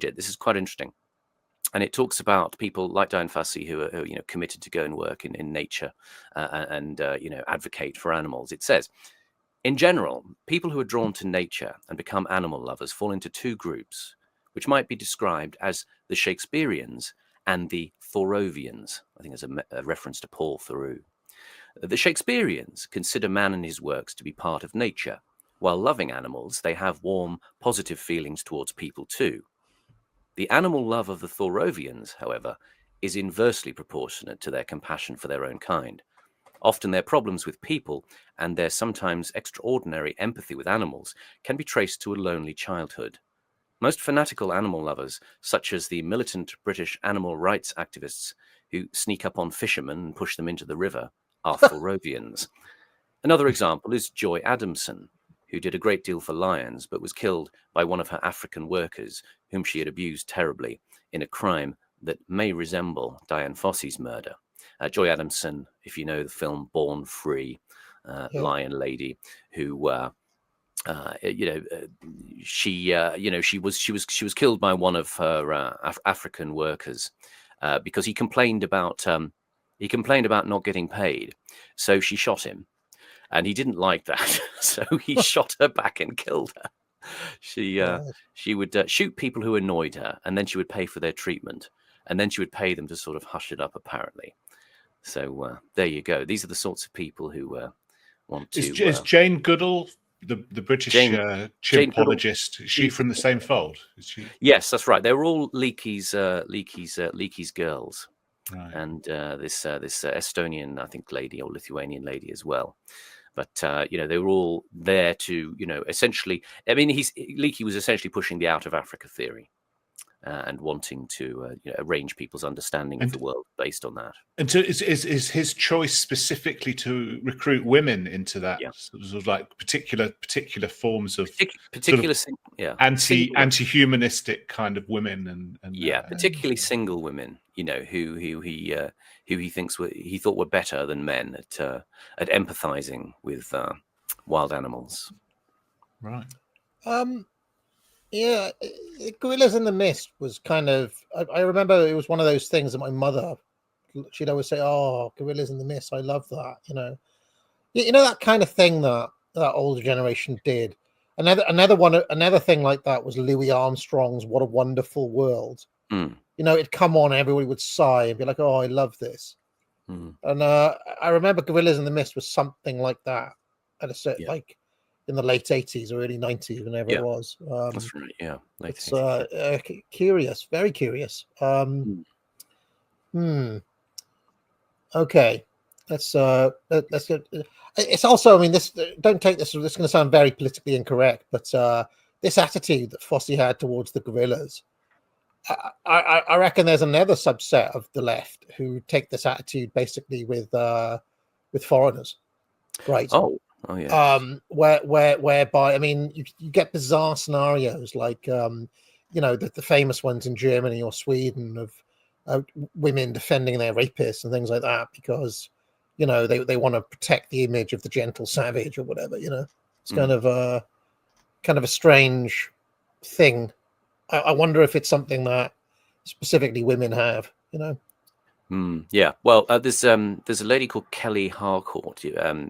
This is quite interesting. And it talks about people like Diane Fossey who are committed to go and work in nature and advocate for animals. It says, in general, people who are drawn to nature and become animal lovers fall into two groups, which might be described as the Shakespeareans and the Thoreauvians. I think there's a reference to Paul Thoreau. The Shakespeareans consider man and his works to be part of nature. While loving animals, they have warm, positive feelings towards people too. The animal love of the Thoreauvians, however, is inversely proportionate to their compassion for their own kind. Often their problems with people and their sometimes extraordinary empathy with animals can be traced to a lonely childhood. Most fanatical animal lovers, such as the militant British animal rights activists who sneak up on fishermen and push them into the river, are Thoreauvians. Another example is Joy Adamson, who did a great deal for lions, but was killed by one of her African workers, whom she had abused terribly, in a crime that may resemble Diane Fossey's murder. Joy Adamson, if you know the film Born Free, lion lady, who she was killed by one of her African workers because he complained about not getting paid, so she shot him. And he didn't like that, so he shot her back and killed her. She would shoot people who annoyed her, and then she would pay for their treatment, and then she would pay them to sort of hush it up, apparently. So there you go. These are the sorts of people who want to... Is Jane Goodall, the British chimpologist, is she from the same fold? Is she? Yes, that's right. They were all Leakey's girls. Right. And this Estonian, I think, lady or Lithuanian lady as well. But, they were all there to, essentially, I mean, Leakey was essentially pushing the out of Africa theory and wanting to arrange people's understanding of the world based on that. And so is his choice specifically to recruit women into that sort of like particular forms of anti-humanistic kind of women and particularly single women, who he thought were better than men at empathizing with wild animals. Right. Yeah, Gorillas in the Mist was kind of... I remember it was one of those things that my mother, she'd always say, "Oh, Gorillas in the Mist, I love that." That kind of thing that older generation did. Another thing like that was Louis Armstrong's "What a Wonderful World." It'd come on, everybody would sigh and be like, "Oh, I love this." And I remember Gorillas in the Mist was something like that at a certain like in the late 80s or early 90s, whenever it was. That's right. Yeah, it's curious, very curious. Okay, let's get. It's also, I mean, don't take this. This is going to sound very politically incorrect, but this attitude that Fossey had towards the guerrillas, I reckon there's another subset of the left who take this attitude basically with foreigners, right? Oh yeah. Whereby, I mean, you get bizarre scenarios like, the famous ones in Germany or Sweden of women defending their rapists and things like that because, they want to protect the image of the gentle savage or whatever. It's kind of a strange thing. I wonder if it's something that specifically women have. Yeah, well, there's a lady called Kelly Harcourt.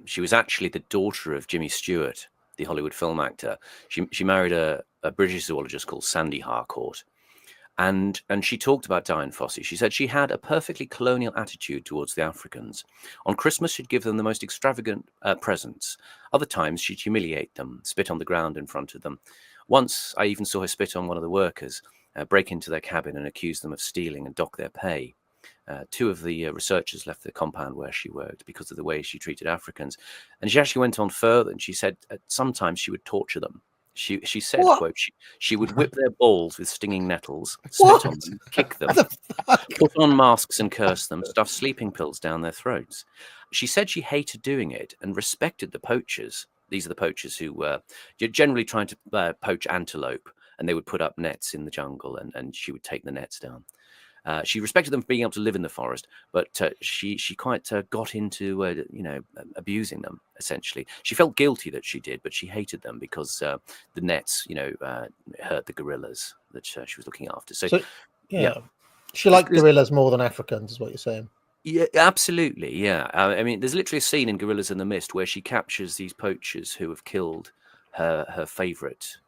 She was actually the daughter of Jimmy Stewart, the Hollywood film actor. She married a British zoologist called Sandy Harcourt, and she talked about Diane Fossey. She said she had a perfectly colonial attitude towards the Africans. On Christmas, she'd give them the most extravagant presents. Other times, she'd humiliate them, spit on the ground in front of them. Once, I even saw her spit on one of the workers, break into their cabin and accuse them of stealing and dock their pay. Two of the researchers left the compound where she worked because of the way she treated Africans. And she actually went on further, and she said sometimes she would torture them. She said, quote, she would whip their balls with stinging nettles, spit on them, kick them, put on masks and curse them, stuff sleeping pills down their throats. She said she hated doing it and respected the poachers. These are the poachers who were generally trying to poach antelope, and they would put up nets in the jungle, and she would take the nets down. She respected them for being able to live in the forest, but she quite got into abusing them. Essentially, she felt guilty that she did, but she hated them because the nets, hurt the gorillas that she was looking after. So yeah, she liked gorillas more than Africans, is what you're saying. Yeah, absolutely. Yeah, I mean, there's literally a scene in Gorillas in the Mist where she captures these poachers who have killed her favorite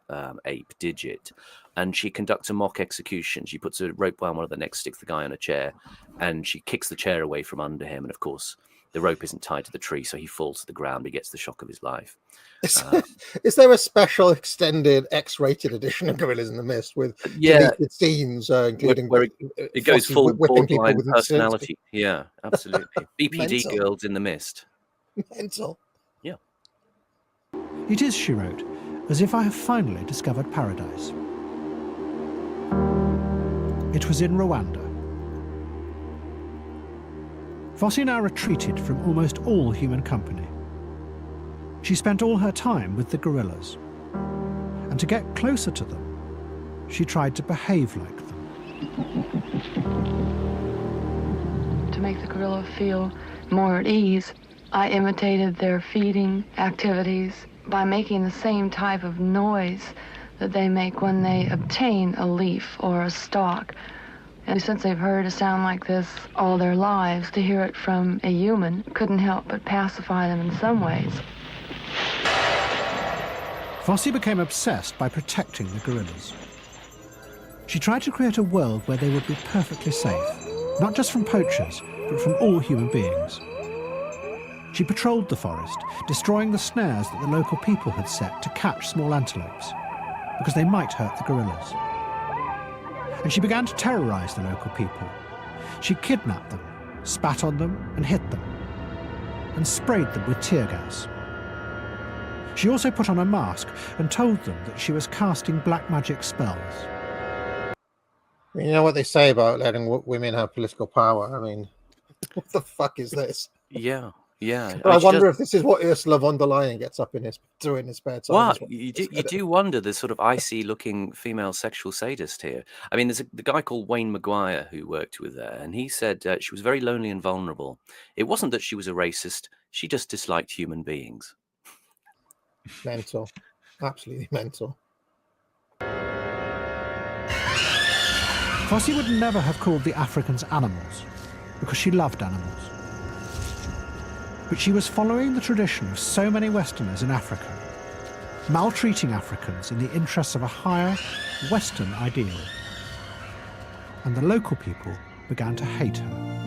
ape, Digit, and she conducts a mock execution. She puts a rope around one of the necks, sticks the guy on a chair, and she kicks the chair away from under him. And of course, the rope isn't tied to the tree, so he falls to the ground. He gets the shock of his life. Is there a special extended X-rated edition of Gorillas in the Mist with deleted scenes, including where it goes full borderline personality? Yeah, absolutely. BPD Girls in the Mist. Mental. Yeah. It is, she wrote, as if I have finally discovered paradise. It was in Rwanda. Fossey now retreated from almost all human company. She spent all her time with the gorillas, and to get closer to them, she tried to behave like them. To make the gorilla feel more at ease, I imitated their feeding activities by making the same type of noise that they make when they obtain a leaf or a stalk. And since they've heard a sound like this all their lives, to hear it from a human couldn't help but pacify them in some ways. Fossey became obsessed by protecting the gorillas. She tried to create a world where they would be perfectly safe, not just from poachers, but from all human beings. She patrolled the forest, destroying the snares that the local people had set to catch small antelopes, because they might hurt the gorillas. And she began to terrorize the local people. She kidnapped them, spat on them and hit them, and sprayed them with tear gas. She also put on a mask and told them that she was casting black magic spells. You know what they say about letting women have political power? I mean, what the fuck is this? Yeah. Yeah, I wonder if this is what Ursula von der Leyen gets up in his spare time. Well, you do wonder the sort of icy-looking female sexual sadist here. I mean, there's the guy called Wayne Maguire who worked with her, and he said she was very lonely and vulnerable. It wasn't that she was a racist; she just disliked human beings. Mental, absolutely mental. Fossey would never have called the Africans animals, because she loved animals. But she was following the tradition of so many Westerners in Africa, maltreating Africans in the interests of a higher Western ideal. And the local people began to hate her.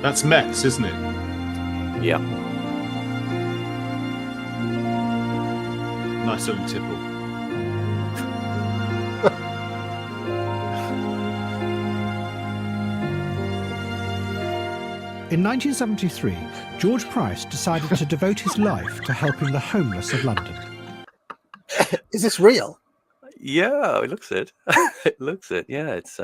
That's Metz, isn't it? Yeah. Nice little tipple. In 1973, George Price decided to devote his life to helping the homeless of London. Is this real? Yeah, it looks it. It looks it. Yeah, it's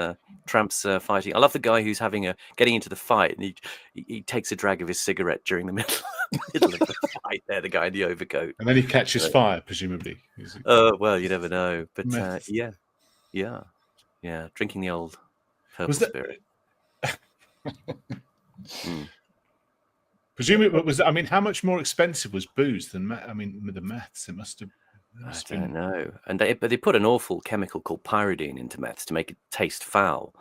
tramps fighting. I love the guy who's getting into the fight, and he takes a drag of his cigarette during the middle of the fight. There, the guy in the overcoat, and then he catches fire, presumably. Well, you never know. But yeah, drinking the old purple spirit. Presumably, I mean, how much more expensive was booze than the meths? It must have. I don't know. And they put an awful chemical called pyridine into meths to make it taste foul,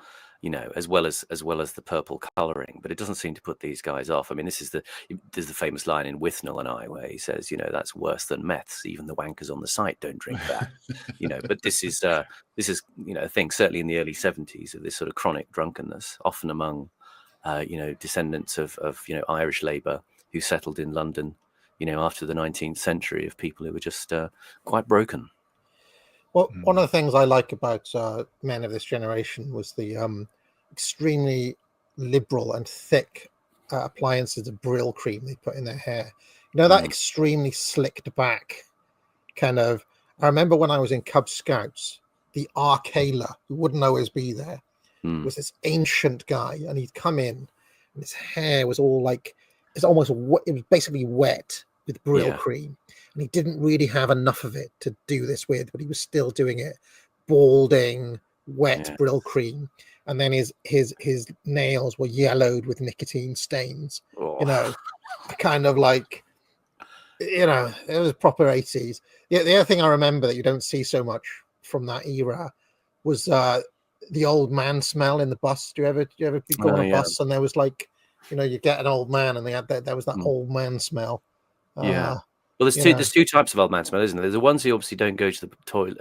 as well as the purple colouring. But it doesn't seem to put these guys off. I mean, there's the famous line in Withnell and I where he says, that's worse than meths. Even the wankers on the site don't drink that. But this is a thing certainly in the early 70s of this sort of chronic drunkenness, often among descendants of Irish labour who settled in London. After the 19th century, of people who were just quite broken. Well, one of the things I like about men of this generation was the extremely liberal and thick appliances of Brill cream they put in their hair. That extremely slicked back kind of. I remember when I was in Cub Scouts, the Arcala, who wouldn't always be there, Mm. was this ancient guy, and he'd come in, and his hair was all like, it was basically wet with Brill cream, and he didn't really have enough of it to do this with, but he was still doing it, balding, wet Brill cream, and then his nails were yellowed with nicotine stains. You know, kind of like, you know, it was proper 80s. The other thing I remember that you don't see so much from that era was the old man smell in the bus. Do you ever go on a bus and there was like, you know, you get an old man and they had there was that old man smell. Well, there's two types of old man smell, isn't there? There's the ones who obviously don't go to the toilet,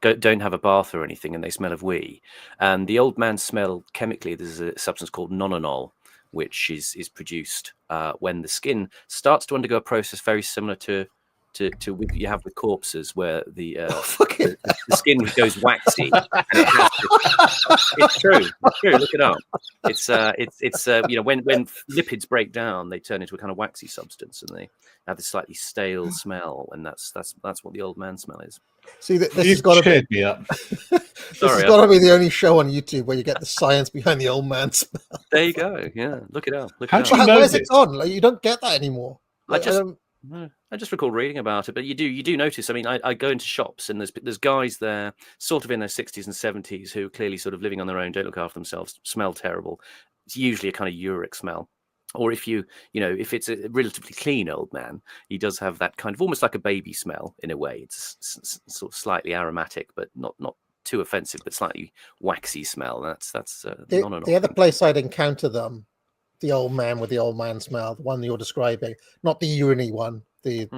don't have a bath or anything, and they smell of wee. And the old man smell chemically, there's a substance called nonanol, which is produced when the skin starts to undergo a process very similar to what you have with corpses, where the skin goes waxy. And it's true. Look it up. It's you know, when lipids break down, they turn into a kind of waxy substance, and they have this slightly stale smell, and that's what the old man smell is. See, this has got to me up. This has got to be the only show on YouTube where you get the science behind the old man smell. There you go. Yeah, look it up. Where's it on? Like, you don't get that anymore. I just recall reading about it, but you do notice. I mean, I go into shops and there's guys there, sort of in their 60s and 70s, who are clearly sort of living on their own, don't look after themselves, smell terrible. It's usually a kind of uric smell. Or if if it's a relatively clean old man, he does have that kind of almost like a baby smell in a way. It's sort of slightly aromatic, but not too offensive, but slightly waxy smell. That's the other place I'd encounter them. The old man with the old man smell, the one you're describing, not the urine one, the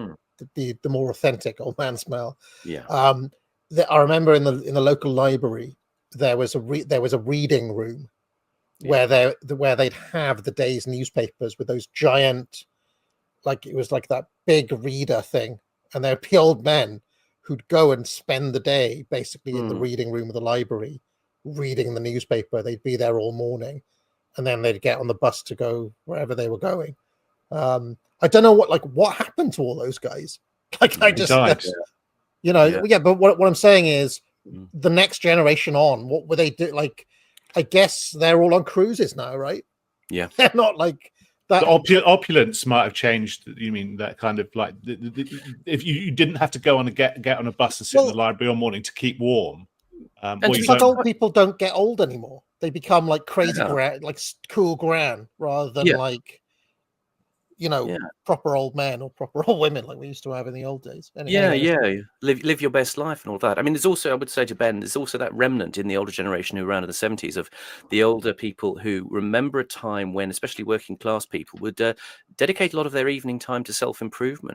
more authentic old man smell. Yeah. I remember in the local library there was a reading room where they'd have the day's newspapers with those giant, like it was like that big reader thing, and there'd be old men who'd go and spend the day basically in the reading room of the library reading the newspaper. They'd be there all morning. And then they'd get on the bus to go wherever they were going. I don't know what happened to all those guys. Like, I just, but what I'm saying is the next generation on, what were they do? Like, I guess they're all on cruises now, right? Yeah. They're not like that. The opulence might have changed. You mean that kind of like, if you didn't have to go on get on a bus and sit in the library all morning to keep warm. And it's like old people don't get old anymore. They become like crazy like cool gran, rather than like, proper old men or proper old women like we used to have in the old days. Anyway, live your best life and all that. I mean, there's also, I would say to Ben, there's also that remnant in the older generation who around in the 70s of the older people who remember a time when, especially working class people, would dedicate a lot of their evening time to self-improvement.